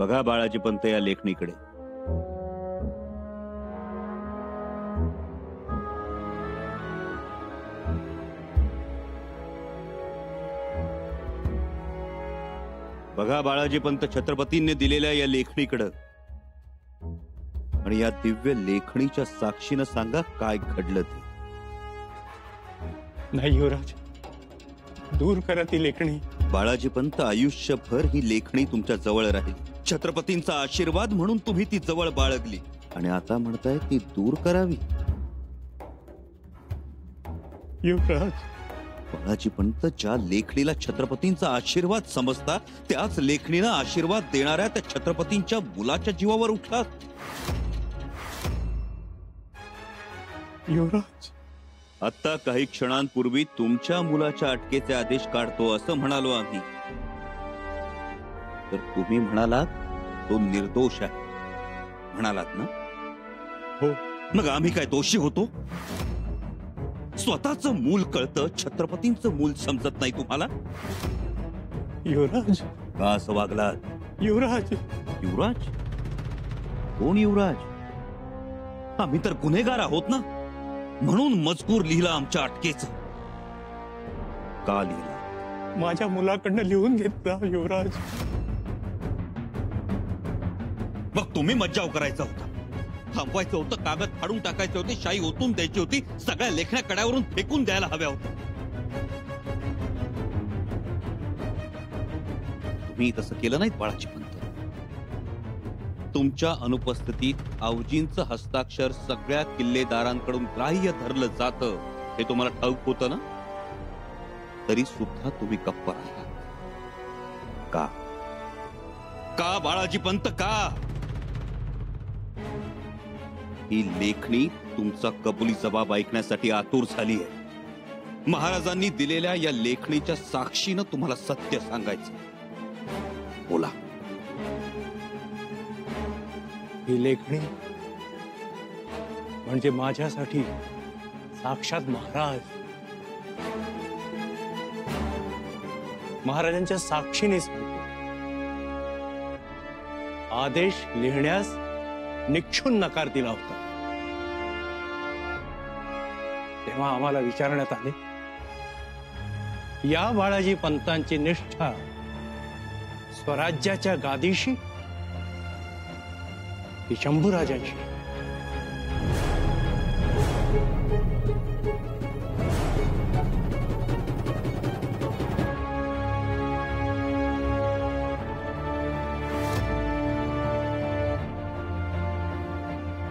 बघा बाळाजी पंत या लेखणीकडे. बघा बाळाजी पंत छत्रपतींनी दिलेल्या या लेखणीकडे आणि या दिव्य लेखणीच्या साक्षीनं सांगा काय घडलं ते. नाही युवराज, दूर करा ती लेखणी. बाळाजी पंत आयुष्यभर ही लेखणी तुमच्या जवळ राहील. छत्रपतींचा आशीर्वाद म्हणून तुम्ही ती जवळ बाळगली आणि आता म्हणताय ती दूर करावी. युवराज, बाळाजी पंत ज्या लेखणीला छत्रपतींचा आशीर्वाद समजता त्याच लेखणीनं आशीर्वाद देणाऱ्या त्या छत्रपतींच्या मुलाच्या जीवावर उठलात. युवराज, आता काही क्षणांपूर्वी तुमच्या मुलाच्या अटकेचे आदेश काढतो असं म्हणालो आम्ही, तर तुम्ही म्हणालात तो निर्दोष आहे. म्हणालात ना? हो. मग आम्ही काय दोषी होतो? स्वतःचं मूल कळतं, छत्रपतींचं मूल समजत नाही तुम्हाला? युवराज, का असं वागलात? युवराज, युवराज? कोण युवराज? आम्ही तर गुन्हेगार आहोत ना, म्हणून मजकूर लिहिला आमच्या अटकेचं. का लिहिला? माझ्या मुलाकडनं लिहून घेतला युवराज. मग तुम्ही मज्जाव करायचा होता, थांबवायचं होतं, कागद फाडून टाकायचे होते, शाई ओतून द्यायची होती, सगळ्या लेखण्या कड्यावरून फेकून द्यायला हव्या होत्या. तुम्ही तसं केलं नाहीत बाळाजी पंत. तुमच्या अनुपस्थितीत आवजींचं हस्ताक्षर सगळ्या किल्लेदारांकडून ग्राह्य धरलं जातं हे तुम्हाला ठाऊक होतं ना, तरी सुद्धा तुम्ही गप्प राहिला. का? का बाळाजी पंत, का? ही लेखणी तुमचा कबुली जबाब ऐकण्यासाठी आतुर झाली आहे. महाराजांनी दिलेल्या या लेखणीच्या साक्षीनं तुम्हाला सत्य सांगायचं. बोला. ही लेखणी म्हणजे माझ्यासाठी साक्षात महाराजांच्या साक्षीने सांगतो. आदेश लिहिण्यास निक्षून नकार दिला होता. तेव्हा आम्हाला विचारण्यात आले, या बाळाजी पंतांची निष्ठा स्वराज्याच्या गादीशी की शंभूराजांशी?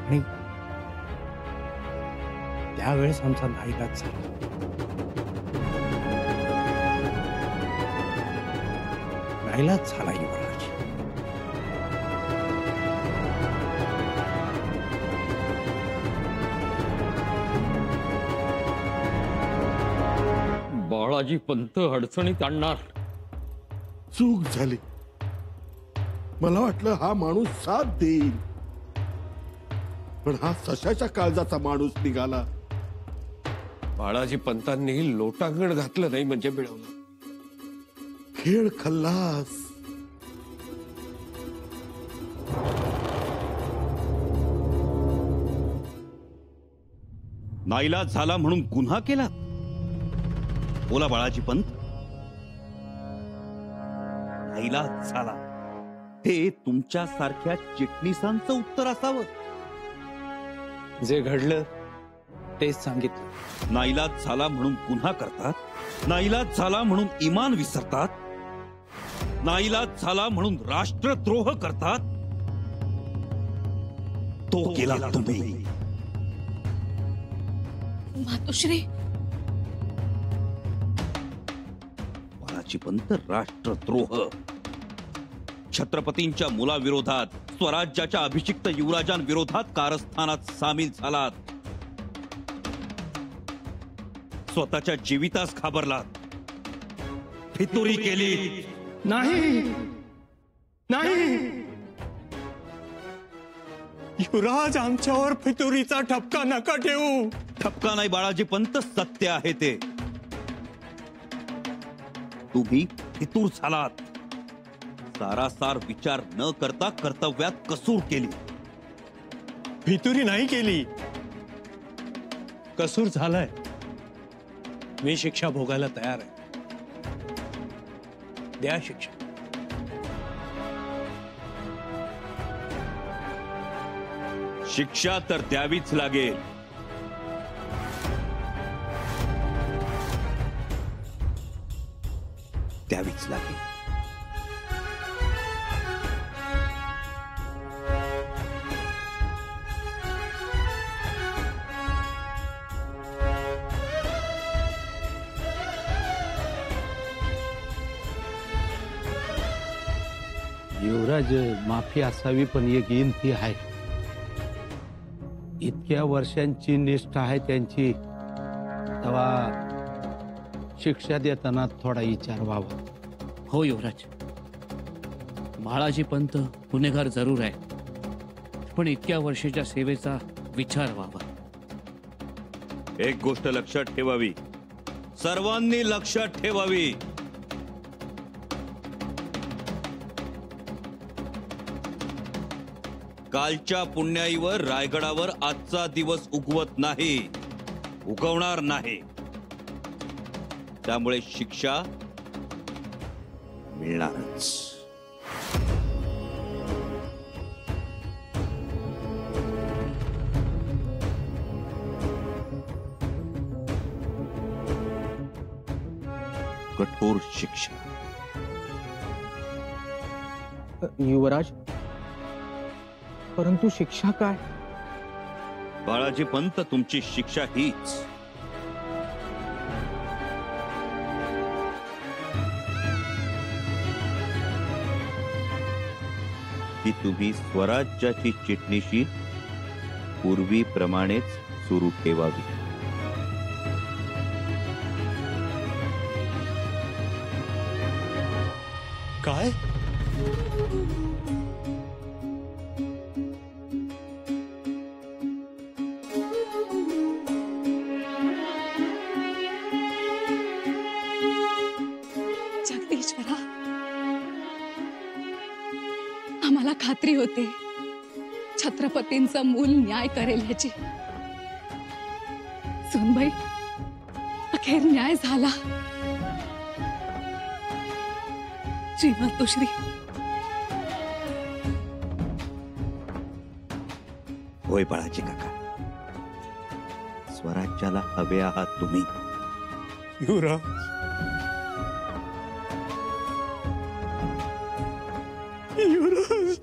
आणि त्यावेळेस आमचा नाईलाज झाला. नाईलाज झाला युवराज. बाळाजी पंत अडचणीत आणणार. चूक झाली. मला वाटलं हा माणूस साथ देईल, पण हा सशाच्या काळजाचा माणूस निघाला. बाळाजी पंतांनी लोटांगण घातलं नाही म्हणजे मिळवलं. खेळ खल्लास. नाईलाज झाला म्हणून गुन्हा केला? बोला बाळाजी पंत. नाईलाज झाला हे तुमच्या सारख्या चिटणीसांचं उत्तर असावं. जे घडलं तेच सांगितलं. नाईलाज झाला म्हणून गुन्हा करतात, नाईलाज झाला म्हणून इमान विसरतात, नाईलाज झाला म्हणून राष्ट्रद्रोह करतात. तो केला तुम्ही. मातोश्री, बाळाजी पंत, राष्ट्रद्रोह, छत्रपतींच्या मुलाविरोधात, स्वराज्याच्या अभिषिक्त युवराजांविरोधात कारस्थानात सामील झालात. स्वतःच्या जीवितास घाबरलात, फितुरी केली. नाही नाही युवराज, आमच्यावर फितुरीचा ठपका नका ठेवू. ठपका नाही बाळाजी पंत, सत्य आहे ते. तुम्ही फितूर झालात. सारासार विचार न करता कर्तव्यात कसूर केली. फितुरी नाही केली, कसूर झालाय. मी शिक्षा भोगायला तयार आहे. द्या शिक्षा. शिक्षा तर द्यावीच लागेल. द्यावीच लागेल. युवराज, माफी असावी पण एक गिनती आहे. इतक्या वर्षांची निष्ठा आहे त्यांची, तेव्हा शिक्षा देताना थोडा विचार व्हावा. हो युवराज, बाळाजी पंत गुन्हेगार जरूर आहे, पण इतक्या वर्षाच्या सेवेचा विचार व्हावा. एक गोष्ट लक्षात ठेवावी, सर्वांनी लक्षात ठेवावी. कालच्या पुण्याईवर रायगडावर आजचा दिवस उगवत नाही, उगवणार नाही. त्यामुळे शिक्षा मिळणारच. कठोर शिक्षा. युवराज, परंतु शिक्षा काय? बाळाजी पंत, तुमची शिक्षा हीच. की तुम्ही स्वराज्याची चिटणीशी पूर्वीप्रमाणेच सुरू ठेवावी. काय? जगदीश्वरा, आम्हाला खात्री होती छत्रपतींचा मूल न्याय करेल ह्याची. सुनबाई, अखेर न्याय झाला. श्रीमंतोश्री, होय बाळाजी काका, स्वराज्याला हवे आहात तुम्ही. युवराज, युवराज,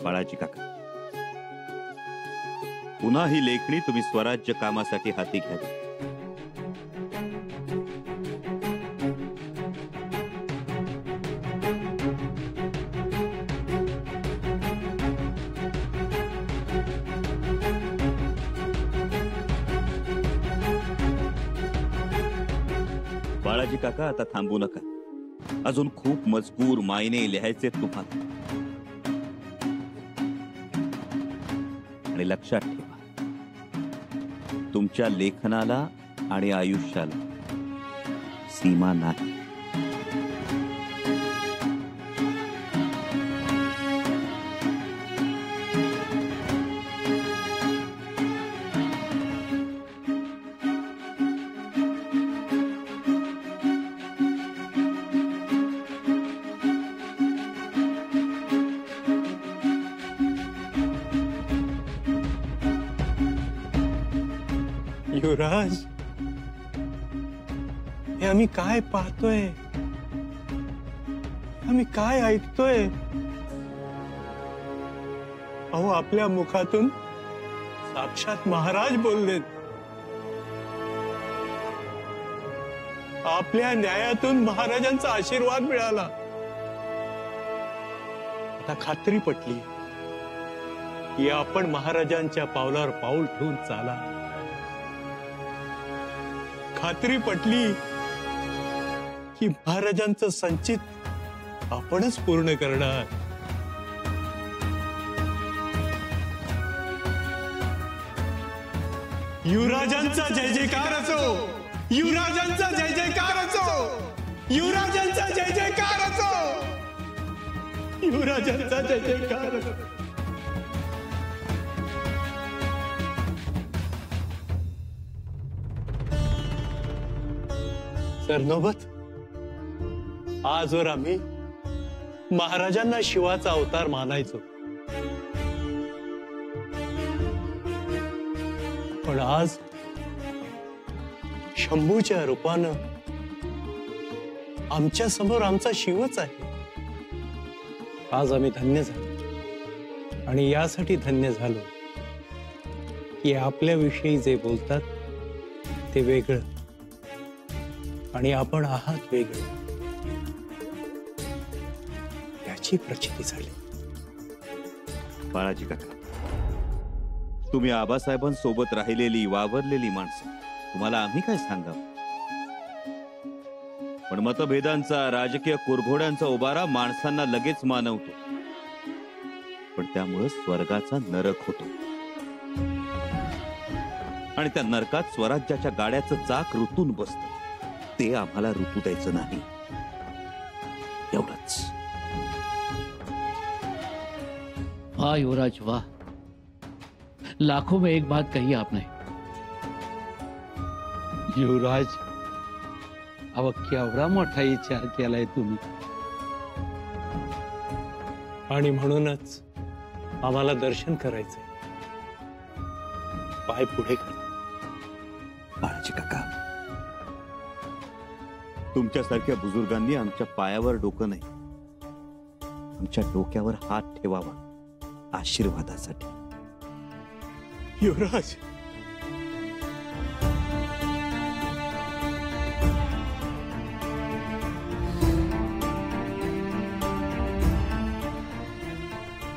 बाळाजी काका, पुन्हा ही लेखणी तुम्ही स्वराज्य कामासाठी हाती घ्यावी. बाळाजी काका, आता थांबू नका. अजून खूप मजकूर मायने लिहायचे तुम्हाला. आणि लक्षात ठेवा, तुमच्या लेखनाला आणि आयुष्याला सीमा नाही. युवराज, हे आम्ही काय पाहतोय, आम्ही काय ऐकतोय? अहो, आपल्या मुखातून साक्षात महाराज बोललेत. आपल्या न्यायातून महाराजांचा आशीर्वाद मिळाला. आता खात्री पटली, की आपण महाराजांच्या पावलावर पाऊल ठेवून चाला. खात्री पटली की महाराजांचं संचित आपणच पूर्ण करणार. युवराजांचा जय जयकार असो, युवराजांचा जय जयकार असो, युवराजांचा जय जयकार असो, युवराजांचा जय जयकार असो. सरनोबत, आजवर आम्ही महाराजांना शिवाचा अवतार मानायचो, पण आज शंभूच्या रूपानं आमच्या समोर आमचा शिवच आहे. आज आम्ही धन्य झालो, आणि यासाठी धन्य झालो की आपल्याविषयी जे बोलतात ते वेगळं, आणि आपण आहात वेगळं, याची प्रचिती झाली. बाळाजी काका, तुम्ही आबासाहेबांसोबत राहिलेली वावरलेली माणसं, तुम्हाला आम्ही काय सांगावं? पण मतभेदांचा, राजकीय कुरघोड्यांचा उभारा माणसांना लगेच मानवतो, पण त्यामुळे स्वर्गाचा नरक होतो, आणि त्या नरकात स्वराज्याच्या गाड्याचं चाक रुतून बसतं. ते आम्हाला ऋतू द्यायचं नाही, एवढंच. वाह युवराज वाह, लाखों में एक बात कही आपने. युवराज, अव केवढा मोठा विचार केलाय तुम्ही. आणि म्हणूनच आम्हाला दर्शन करायचंय. पाय पुढे कर. बाळाजी काका, तुमच्यासारख्या बुजुर्गांनी आमच्या पायावर डोकं नाही, आमच्या डोक्यावर हात ठेवावा आशीर्वादासाठी. युवराज,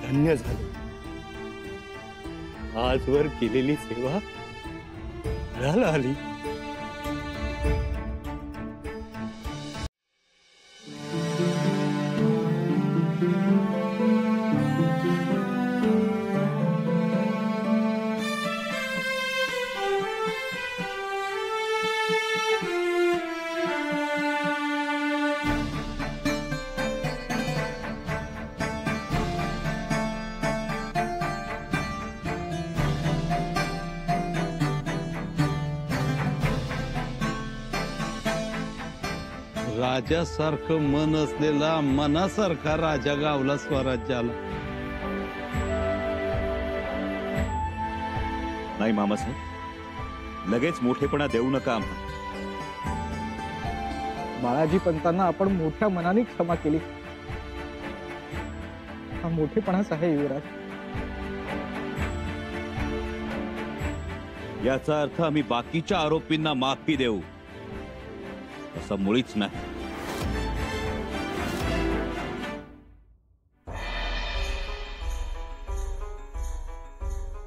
धन्य झालो. आजवर केलेली सेवा फळाला आली. राजासारखं मन असलेला मनासारखा राजा गावला स्वराज्याला. नाही मामासाहेब, लगेच मोठेपणा देऊ नका आम्हाला. बाळाजी पंतांना आपण मोठ्या मनाने क्षमा केली, हा मोठेपणाच आहे युवराज. याचा अर्थ आम्ही बाकीच्या आरोपींना माफी देऊ असं मुळीच नाही.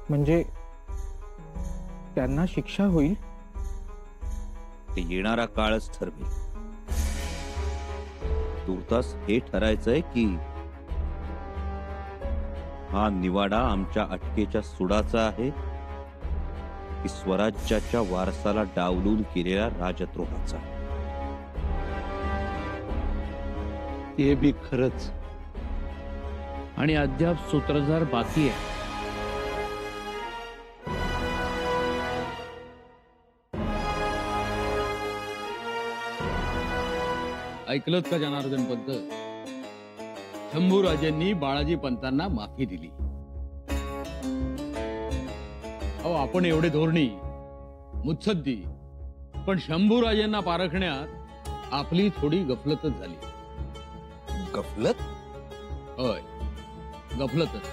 म्हणजे त्यांना शिक्षा होईल? ते येणारा काळच ठरवेल. तुर्तास हे ठरायचंय की हा निवाडा आमच्या अटकेच्या सुडाचा आहे की स्वराज्याच्या वारसाला डावलून केलेल्या राजद्रोहाचा. ते बी खरंच. आणि अद्याप सूत्रधार बाकी आहे. ऐकलत का जनार्दन पंत? शंभूराजेंनी बाळाजी पंतांना माफी दिली. अहो, आपण एवढे धोरणी मुत्सद्दी, पण शंभूराजेंना पारखण्यात आपली थोडी गफलतच झाली. गफलत? होय, गफलतच.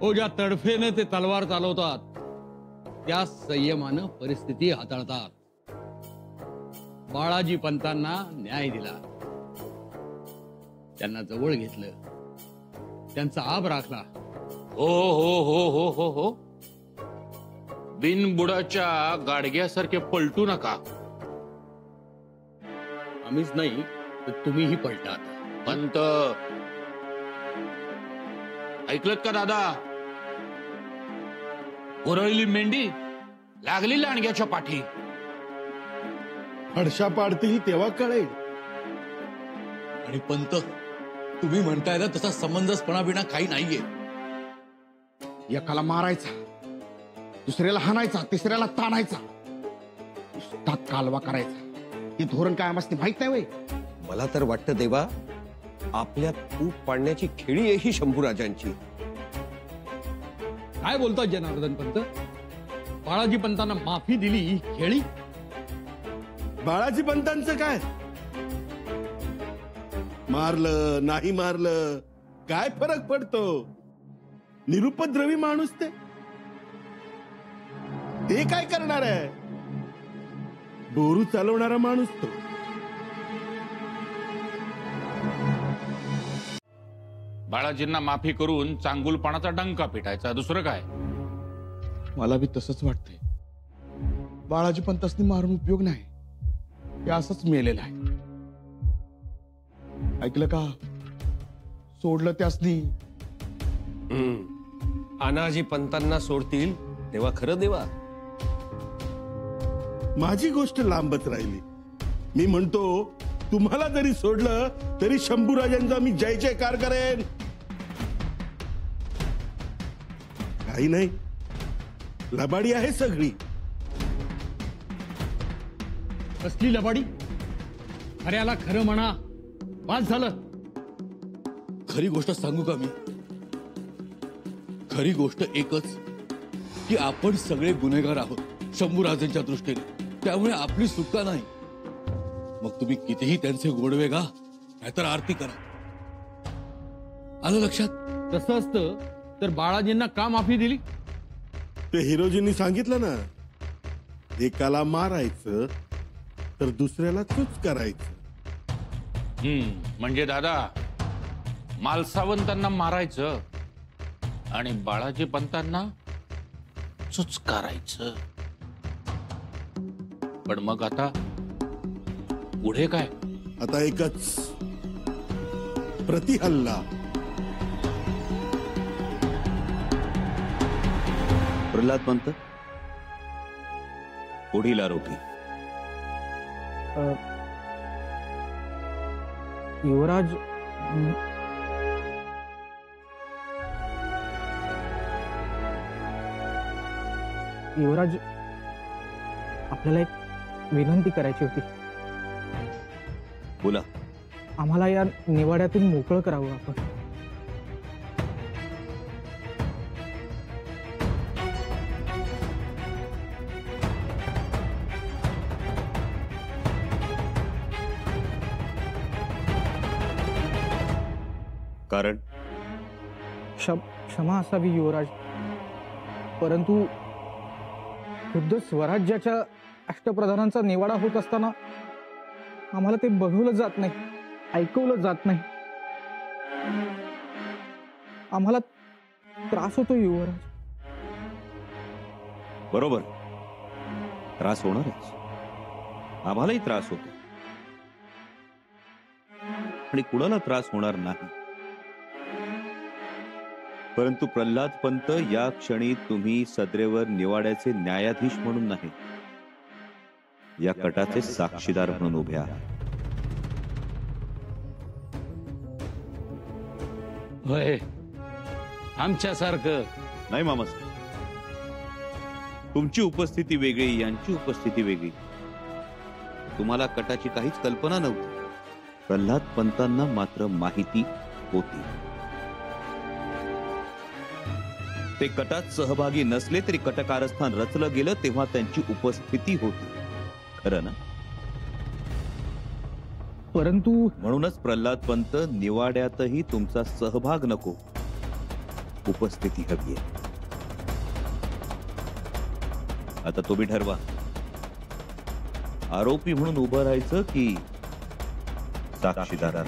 ओ, ज्या तडफेने ते तलवार चालवतात त्या संयमानं परिस्थिती हाताळतात. बाळाजी पंतांना न्याय दिला, त्यांना जवळ घेतलं, त्यांचा आब राखला, हो हो हो हो हो हो बिनबुडाच्या गाडग्यासारखे पलटू नका. आम्हीच नाही तर तुम्हीही पलटात. पंत ऐकलत का दादा? उरळली मेंढी लागली लांडग्याच्या पाठी. हडशा पाडतील तेव्हा कळेल. आणि पंत, तुम्ही म्हणताय ना तसा समंजसपणा बिना काही नाहीये. एकाला मारायचा, दुसऱ्याला हाणायचा, तिसऱ्याला ताणायचा, नुसता कालवा करायचा. हे धोरण काय आम्हाला माहित नाही वय? मला तर वाटतं देवा, आपल्यात फूट पाडण्याची खेळी आहे ही शंभूराजांची. काय बोलतात जनार्दन पंत? बाळाजी पंतांना माफी दिली ही खेळी? बाळाजी पंतांचं काय? मारलं नाही मारलं काय फरक पडतो? निरुपद्रवी माणूस ते काय करणार आहे? बोरू चालवणारा माणूस तो. बाळाजींना माफी करून चांगुलपणाचा डंका पिटायचा, दुसरं काय? मला बी तसंच वाटतंय. बाळाजी पंतांनी मारून उपयोग नाही, हे असंच मेलेलं आहे. ऐकलं का? सोडलं त्यासनी. अनाजी पंतांना सोडतील तेव्हा खरं देवा. माझी गोष्ट लांबच राहिली. मी म्हणतो, तुम्हाला जरी सोडलं तरी शंभूराजांचा मी जय जयकार करेन. काही नाही, लबाडी आहे सगळी. कसली लबाडी? खऱ्याला खरं म्हणा. वाद झालं. खरी गोष्ट सांगू का मी? खरी गोष्ट एकच की आपण सगळे गुन्हेगार आहोत शंभूराजांच्या दृष्टीने. त्यामुळे आपली सुटका नाही. मग तुम्ही कितीही त्यांचे गोडवे गा, नाहीतर आरती करा. आलं लक्षात? तसं असतं तर बाळाजींना का माफी दिली? ते हिरोजींनी सांगितलं ना, एकाला मारायचं तर दुसऱ्याला चूच करायचं. म्हणजे दादा, मालसावंतांना मारायचं आणि बाळाजी पंतांना चुचकारायचं. पण मग आता पुढे काय? आता एकच, प्रतिहल्ला. प्रल्हाद पंत, पुढील आरोपी. युवराज, युवराज, आपल्याला एक विनंती करायची होती. बोला. आम्हाला या निवाड्यातून मोकळं करावं आपण. कारण? क्षमा असावी युवराज, परंतु खुद्द स्वराज्याच्या अष्टप्रधानांचा निवाडा होत असताना आम्हाला ते बघवलं जात नाही, ऐकवलं जात नाही. आम्हाला त्रास होतो युवराज. बरोबर, त्रास होणारच. आम्हालाही त्रास होतो. आणि कुणाला त्रास होणार नाही. परंतु प्रल्हाद पंत, या क्षणी तुम्ही सद्रेवर निवाड्याचे न्यायाधीश म्हणून नाही, या कटाचे साक्षीदार म्हणून उभे आहात. होय, आमच्यासारखं नाही मामासाहेब. तुमची उपस्थिती वेगळी, यांची उपस्थिती वेगळी. तुम्हाला कटाची काहीच कल्पना नव्हती. प्रल्हाद पंतांना मात्र माहिती होती. ते कटात सहभागी नसले तरी कटकारस्थान रचलं गेलं तेव्हा त्यांची उपस्थिती होती. खरं ना? परंतु म्हणूनच प्रल्हाद पंत, निवाड्यातही तुमचा सहभाग नको, उपस्थिती हवी आहे. आता तुम्ही ठरवा, आरोपी म्हणून उभं राहायचं की साक्षीदार?